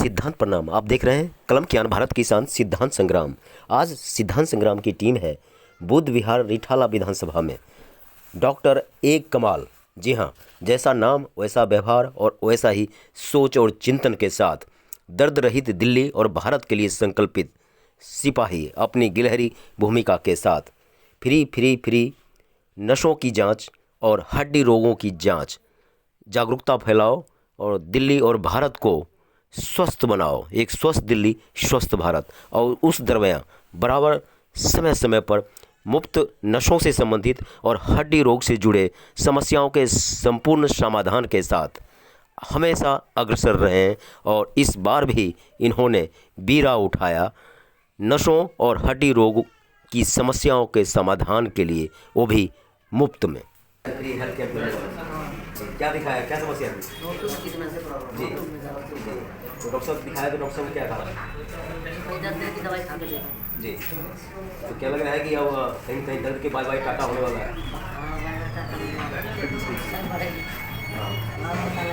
सिद्धांत प्रणाम। आप देख रहे हैं कलम ज्ञान भारत किसान सिद्धांत संग्राम। आज सिद्धांत संग्राम की टीम है बुद्ध विहार रिठाला विधानसभा में। डॉक्टर ए कमाल, जी हाँ, जैसा नाम वैसा व्यवहार और वैसा ही सोच और चिंतन के साथ दर्द रहित दिल्ली और भारत के लिए संकल्पित सिपाही अपनी गिलहरी भूमिका के साथ फ्री नशों की जांच और हड्डी रोगों की जांच, जागरूकता फैलाओ और दिल्ली और भारत को स्वस्थ बनाओ। एक स्वस्थ दिल्ली, स्वस्थ भारत। और उस दरमियान बराबर समय समय पर मुफ्त नशों से संबंधित और हड्डी रोग से जुड़े समस्याओं के संपूर्ण समाधान के साथ हमेशा अग्रसर रहे हैं। और इस बार भी इन्होंने बीड़ा उठाया नशों और हड्डी रोग की समस्याओं के समाधान के लिए, वो भी मुफ्त में। क्या दिखाया, क्या समस्या है? जी, तो डॉक्टर साहब दिखाया तो डॉक्टर साहब ने क्या कहा? दर्द की दवाई खा के देखो। जी, तो क्या लग रहा है कि अब कहीं कहीं दर्द के बाय बाय टाटा होने वाला है?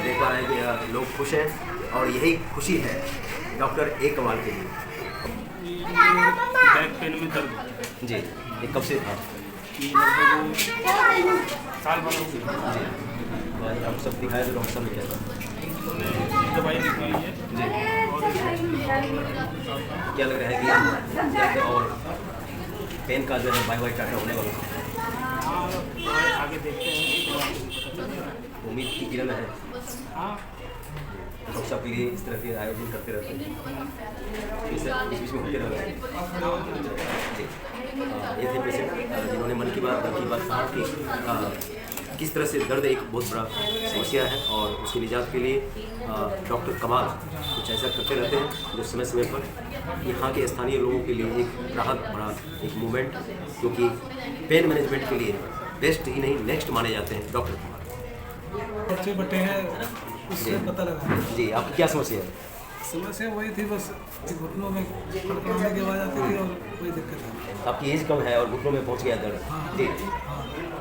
देख पा रहे हैं कि लोग खुश हैं और यही खुशी है डॉक्टर ए कमाल के लिए। बैक पेन में दर्द जी, ये कब से था? साल भर हो गया। जी, डॉक्टर साहब दिखाया तो डॉक्टर साहब ने क्या कहा? दवाई लिखी हुई है जी, क्या लग रहा है कि दर्द और पेन का जो है बाय बाय टाटा होने वाला है? दवाई आगे देखते हैं। उम्मीद की किरण है। हाँ, डॉक्टर साहब के लिए इस तरह के आयोजन करते रहते हैं, इस बीच में होते रहते हैं। जी, ये थे पेशेंट जिन्होंने मन की बात कहा कि किस तरह से दर्द एक बहुत बड़ा समस्या है और उसकी निजात के लिए डॉक्टर कमाल कुछ ऐसा करते रहते हैं जो समय समय पर यहाँ के स्थानीय लोगों के लिए एक राहत भरा एक मूवमेंट, क्योंकि पेन मैनेजमेंट के लिए बेस्ट ही नहीं नेक्स्ट माने जाते हैं डॉक्टर कमाल। पर्चे बटे हैं, उससे पता लगा। जी, आपकी क्या समस्या है? समस्या वही थी, बस घुटनों में फड़फड़ाने की आवाज़ आती थी और कोई दिक्कत नहीं। आपकी एज कम है और घुटनों में पहुंच गया दर्द। जी,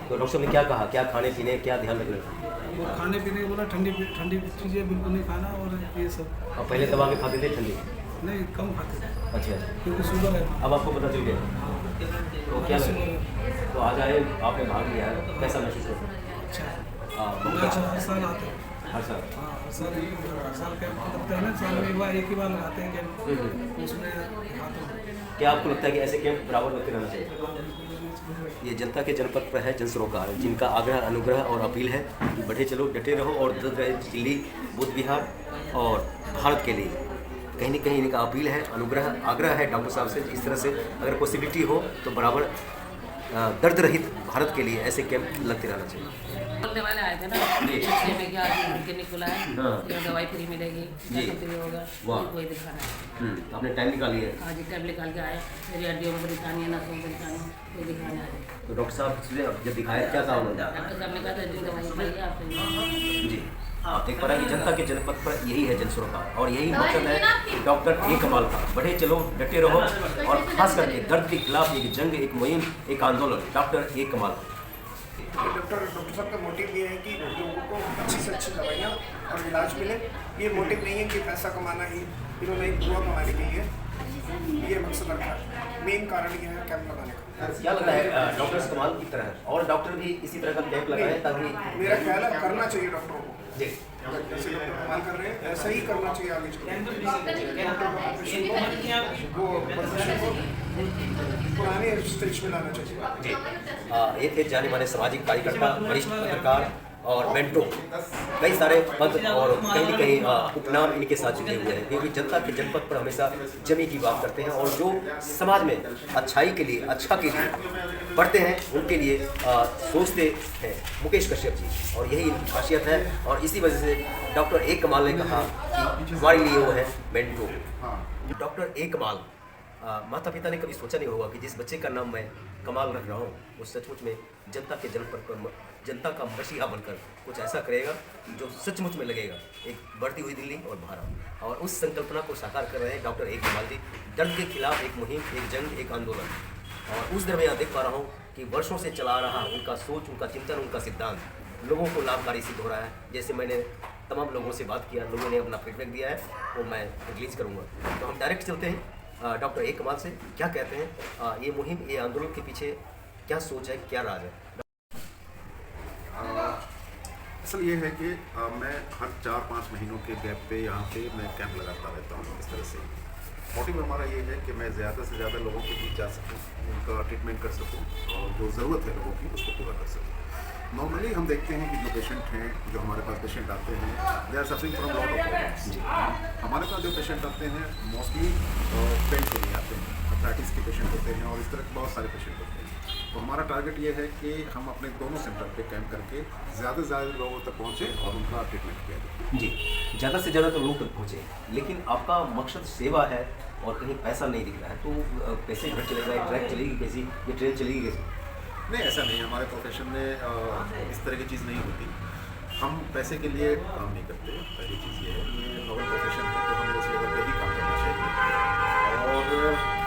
तो डॉक्टर साहब ने क्या कहा, क्या खाने पीने क्या ध्यान रखना? वो खाने पीने को बोला ठंडी चीज़ें बिल्कुल नहीं खाना और ये सब। और पहले दबा के खाते थे ठंडी? नहीं, कम खाते थे अच्छा, क्योंकि शुगर है। अब आपको पता चल गया तो क्या लगा? तो आज आए, आपने भाग लिया है, कैसा महसूस होता है? अच्छा, हाँ, बहुत अच्छा। हर साल आते हैं। हर साल? हाँ, हर साल कैंप लगता है ना, साल में एक ही बार लगाते हैं कैंप, उसमें दिखाते हैं। क्या आपको लगता है कि ऐसे कैंप बराबर लगते रहना चाहिए? ये जनता के जनपद पर है जन सरोकार, जिनका आग्रह अनुग्रह और अपील है कि बढ़े चलो, डटे रहो और दर्द रहे दिल्ली, बुद्ध विहार और भारत के लिए। कहीं न कहीं इनका अपील है, अनुग्रह आग्रह है डॉक्टर साहब से, इस तरह से अगर पॉसिबिलिटी हो तो बराबर दर्द रहित भारत के लिए ऐसे कैंप लगते रहना चाहिए। बोलने वाले आए थे ना, जी। छुट्टी में क्या क्लिनिक खुला है, हाँ। यहाँ दवाई फ्री मिलेगी, जी। सब फ्री होगा, वाह। कोई दिखाना है। आपने टाइम निकाली है आज टैब निकाल के आए, मेरी हड्डियों में दिखानी है, नसों में दिखानी है, कोई दिखाने आए। तो डॉक्टर साहब से जब दिखाया क्या कहा उन्होंने? डॉक्टर साहब ने कहा था जो दवाई खाइए आपसे। जी, आप देख पा रहे हैं कि जनता के जनपद पर यही है जन सरोकार और यही मकसद है डॉक्टर ए कमाल का। बढ़े चलो, डटे रहो और खास करके दर्द के खिलाफ एक जंग, एक मुहिम, एक आंदोलन डॉक्टर ए कमाल। डॉक्टर साहब का मोटिव ये है कि लोगों को अच्छी से अच्छी दवाइयाँ और इलाज मिले। ये मोटिव नहीं है कि पैसा कमाना ही, इन्होंने एक दुआ कमाने के लिए ये मकसद रखा है। मेन कारण ये है कैंप लगाने का। क्या लगता है डॉक्टर कमाल की तरह और डॉक्टर भी इसी तरह का कैंप लगाए ताकि? मेरा ख्याल है करना चाहिए डॉक्टरों को, जी, जैसे डॉक्टर कमाल कर रहे हैं ऐसा ही करना चाहिए आगे वो पुराने स्टेज में लाना चाहिए। जी, ये थे जाने माने सामाजिक कार्यकर्ता, वरिष्ठ पत्रकार और मेंटो, कई सारे पद और कहीं न कहीं उपनाम इनके साथ जुड़े हुए हैं, क्योंकि जनता के जनपद पर हमेशा जमी की बात करते हैं और जो समाज में अच्छाई के लिए, अच्छा के लिए बढ़ते हैं उनके लिए सोचते हैं मुकेश कश्यप जी, और यही खासियत है। और इसी वजह से डॉक्टर ए कमाल ने कहा कि हमारे लिए वो है मेंटो। डॉक्टर ए कमाल, माता पिता ने कभी सोचा नहीं होगा कि जिस बच्चे का नाम मैं कमाल रख रहा हूँ वो सचमुच में जनता के जनपद पर जनता का मसीहा बनकर कुछ ऐसा करेगा जो सचमुच में लगेगा एक बढ़ती हुई दिल्ली और भारत। और उस संकल्पना को साकार कर रहे हैं डॉक्टर ए कमाल जी। दर्द के खिलाफ एक मुहिम, एक जंग, एक आंदोलन। और उस दरमियान देख पा रहा हूँ कि वर्षों से चला रहा उनका सोच, उनका चिंतन, उनका सिद्धांत लोगों को लाभकारी सिद्ध हो रहा है। जैसे मैंने तमाम लोगों से बात किया, लोगों ने अपना फीडबैक दिया है, वो मैं रिलीज़ करूँगा। तो हम डायरेक्ट चलते हैं डॉक्टर ए कमाल से, क्या कहते हैं ये मुहिम, ये आंदोलन के पीछे क्या सोच है, क्या राज है? असल ये है कि मैं हर 4-5 महीनों के गैप पे यहाँ पे मैं कैंप लगाता रहता हूँ। इस तरह से मोटिव हमारा ये है कि मैं ज़्यादा से ज़्यादा लोगों के बीच जा सकूँ, उनका ट्रीटमेंट कर सकूँ और जो ज़रूरत है लोगों की उसको पूरा कर सकूँ। नॉर्मली हम देखते हैं कि जो पेशेंट हैं, जो हमारे पास पेशेंट आते हैं, they are suffering from lot of problems. हमारे पास जो पेशेंट आते हैं मोस्टली पेन के लिए आते हैं, अर्थराइटिस के पेशेंट होते हैं और इस तरह के बहुत सारे पेशेंट होते हैं। तो हमारा टारगेट ये है कि हम अपने दोनों सेंटर पे कैंप करके ज़्यादा से ज़्यादा लोगों तक पहुँचे और उनका ट्रीटमेंट किया जाए। जी, ज़्यादा से ज़्यादा तो लोग तक पहुँचे, लेकिन आपका मकसद सेवा है और कहीं पैसा नहीं दिख रहा है, तो कैसे घर चलेगा, ट्रैक चलेगी कैसी, ये ट्रेन चलेगी कैसे? नहीं, ऐसा नहीं है। हमारे प्रोफेशन में इस तरह की चीज़ नहीं होती। हम पैसे के लिए काम नहीं करते। पहली चीज़ ये है, ये नॉर्मल प्रोफेशन है तो हमें उस लेवल पे ही काम करना चाहिए। और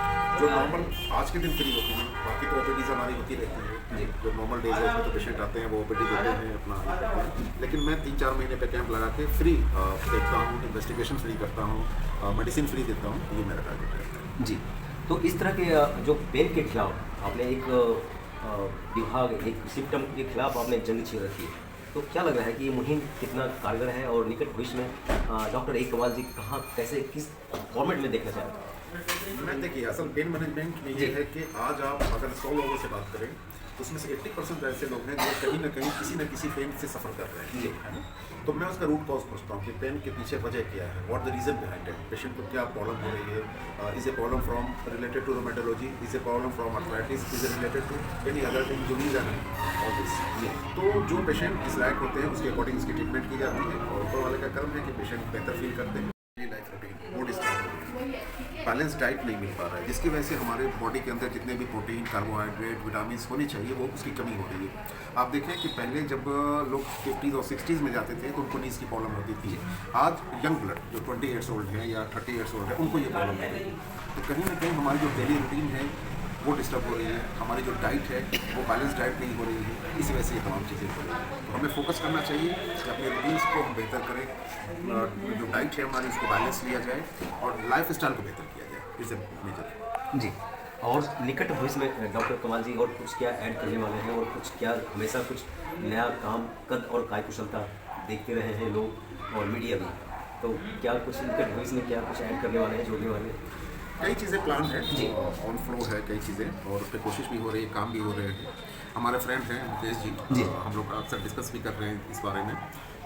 जो नॉर्मल आज के दिन फ्री होती हैं, बाकी तो ओपीडीज हमारी होती रहती है जी। जो नॉर्मल डेज है उसमें तो पेशेंट आते हैं, वो ओपीडी देते हैं, अपना ये करते हैं। लेकिन मैं 3-4 महीने पे कैंप लगा के फ्री देखता हूँ, इन्वेस्टिगेशन फ्री करता हूँ, मेडिसिन फ्री देता हूँ। ये मेरा टारगेट है जी। तो इस तरह के जो पेन के खिलाफ आपने एक विभाग, एक सिम्टम के खिलाफ आपने जंग छेड़ रखी है, तो क्या लग रहा है कि ये मुहिम कितना कारगर है और निकट भविष्य में डॉक्टर ए कमाल जी कहाँ, कैसे, किस फॉर्मेट में देखना चाहते हैं? मैं देखिए, असल पेन मैनेजमेंट में ये है कि आज आप अगर 100 लोगों से बात करें तो उसमें से 80% ऐसे लोग हैं जो कहीं ना कहीं किसी न किसी पेन से सफ़र कर रहे हैं, है ना। तो मैं उसका रूट कॉज पूछता हूँ कि पेन के पीछे वजह क्या है, what the reason behind it, patient को क्या प्रॉब्लम हो रही है, is a problem from related to rheumatology, is a problem from arthritis, is a related to any other injuries and all this. तो जो पेशेंट इस लायक होते हैं उसके अकॉर्डिंग उसकी ट्रीटमेंट की जाती है और ऊपर वाले का कर्म है कि पेशेंट बेहतर फील करते हैं। लाइफ रूटीन वो डिस्टर्ब हो रही है, बैलेंस डाइट नहीं मिल पा रहा है, जिसकी वजह से हमारे बॉडी के अंदर जितने भी प्रोटीन, कार्बोहाइड्रेट, विटामिन होने चाहिए वो उसकी कमी हो रही है। आप देखें कि पहले जब लोग 50s और 60s में जाते थे तो उनको नीज की प्रॉब्लम होती थी। आज यंग ब्लड जो 20 ईयर्स ओल्ड है या 30 ईयर्स ओल्ड है उनको ये प्रॉब्लम है। तो कहीं ना कहीं हमारी जो डेली रूटीन है वो डिस्टर्ब हो रही है, हमारी जो डाइट है वो बैलेंस डाइट नहीं हो रही है, इसी वजह से ये तमाम चीज़ें हो रही हैं। तो हमें फोकस करना चाहिए कि अपने रूटीन्स को हम बेहतर करें, जो डाइट है हमारी उसको बैलेंस लिया जाए और लाइफ स्टाइल को बेहतर किया जाए, इसे मेजर जी। और निकट भविष्य में डॉक्टर कमाल जी और कुछ क्या ऐड करने वाले हैं और कुछ क्या, हमेशा कुछ नया काम, कद और कार्यकुशलता देखते रहे हैं लोग और मीडिया भी, तो क्या कुछ निकट भविष्य में क्या कुछ ऐड करने वाले हैं, जोड़ने वाले हैं? कई चीज़ें प्लान है जी, ऑन फ्लो है कई चीज़ें और उस पर कोशिश भी हो रही है, काम भी हो रहे हैं। हमारे फ्रेंड हैं मुकेश जी, हम लोग अक्सर डिस्कस भी कर रहे हैं इस बारे में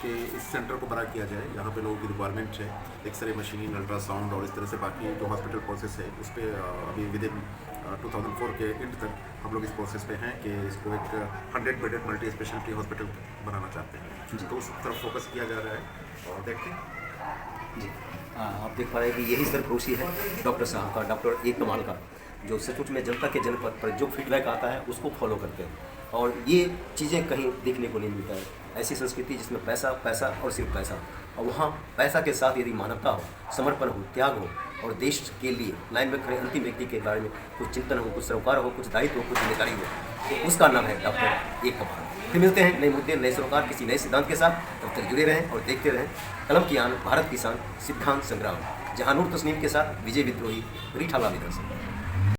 कि इस सेंटर को बड़ा किया जाए। यहाँ पे लोगों की रिक्वायरमेंट है, एक्सरे मशीन, अल्ट्रासाउंड और इस तरह से बाकी जो हॉस्पिटल प्रोसेस है उस पर अभी विद इन 2004 के एंड तक हम लोग इस प्रोसेस पे हैं कि इसको एक 100 बेडेड मल्टी स्पेशलिटी हॉस्पिटल बनाना चाहते हैं। तो उस तरफ फोकस किया जा रहा है और देखते हैं जी। आप देख पा रहे हैं कि यही सरप्रोशी है डॉक्टर साहब का, डॉक्टर ए कमाल का, जो सचमुच में जनता के जनपद पर जो फीडबैक आता है उसको फॉलो करते हैं और ये चीज़ें कहीं देखने को नहीं मिलता है। ऐसी संस्कृति जिसमें पैसा, पैसा और सिर्फ पैसा, और वहाँ पैसा के साथ यदि मानवता हो, समर्पण हो, त्याग हो और देश के लिए लाइन में खड़े अंतिम व्यक्ति के बारे में कुछ चिंतन हो, कुछ सरोकार हो, कुछ दायित्व हो, कुछ जिम्मेदारी हो, तो उसका नाम है डॉक्टर ए कमाल। फिर मिलते हैं नए मुद्दे, नए सरोकार, किसी नए सिद्धांत के साथ। तब तक जुड़े रहें और देखते रहें कलम की आन, भारत किसान, सिद्धांत संग्राम, जहां नूर तस्नीम के साथ विजय विद्रोही, रिठाला विदर्शन।